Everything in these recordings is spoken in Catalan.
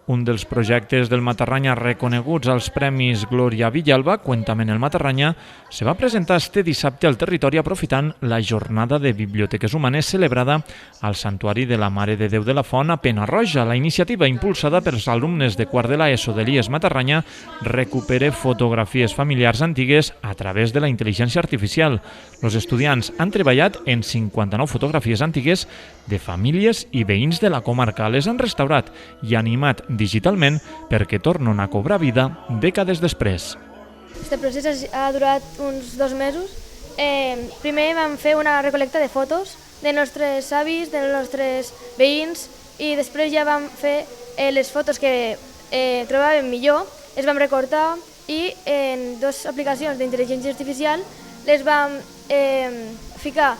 Un dels projectes del Matarranya reconeguts als Premis Gloria Villalba, Cuéntame en el Matarranya, se va presentar este dissabte al territori aprofitant la jornada de biblioteques humanes celebrada al Santuari de la Mare de Déu de la Font a Pena-roja. La iniciativa impulsada pels alumnes de quart de l'ESO de l'IES Matarranya recupera fotografies familiars antigues a través de la intel·ligència artificial. Els estudiants han treballat en 59 fotografies antigues de famílies i veïns de la comarca. Les han restaurat i animat digitalment perquè tornen a cobrar vida dècades després. Este procés ha durat uns 2 mesos. Primer vam fer una recolecta de fotos de nostres avis, dels nostres veïns, i després ja vam fer les fotos que trobàvem millor, les vam recortar i en 2 aplicacions d'intel·ligència artificial les vam ficar,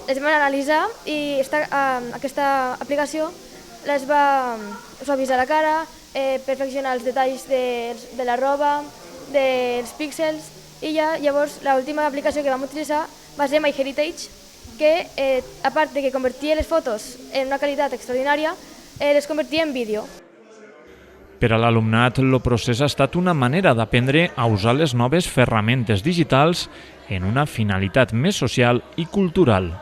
les vam analitzar i aquesta aplicació les va suavitzar la cara, perfeccionar els detalls de la roba, dels píxels, i llavors l'última aplicació que vam utilitzar va ser MyHeritage, que a part de que convertia les fotos en una qualitat extraordinària, les convertia en vídeo. Per a l'alumnat, el procés ha estat una manera d'aprendre a usar les noves ferramentes digitals en una finalitat més social i cultural.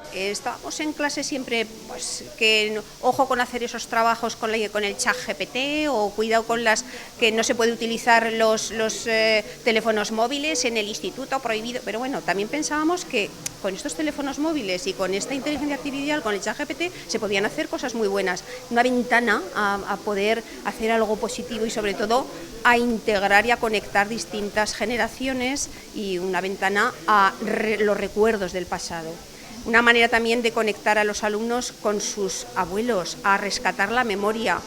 Estábamos en clase siempre, ojo con hacer esos trabajos con el chat GPT, o cuidado con que no se puede utilizar los teléfonos móviles en el instituto, prohibido. Pero bueno, también pensábamos que con estos teléfonos móviles y con esta inteligencia artificial, con el chat GPT, se podían hacer cosas muy buenas. Una ventana a poder hacer algo positivo y sobre todo a integrar y a conectar distintas generaciones, y una ventana a los recuerdos del pasado. Una manera también de conectar a los alumnos con sus abuelos, a rescatar la memoria.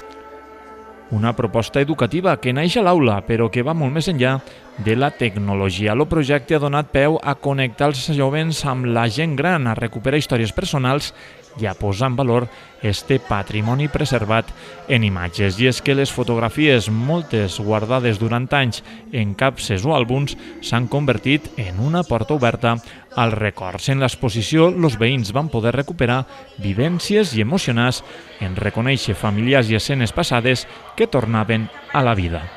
Una proposta educativa que naix a l'aula, però que va molt més enllà de la tecnologia. El projecte ha donat peu a connectar els jovens amb la gent gran, a recuperar històries personals i a posar en valor este patrimoni preservat en imatges. I és que les fotografies, moltes guardades durant anys en capses o àlbums, s'han convertit en una porta oberta als records. En l'exposició, els veïns van poder recuperar vivències i emocionats en reconèixer familiars i escenes passades que tornaven a la vida.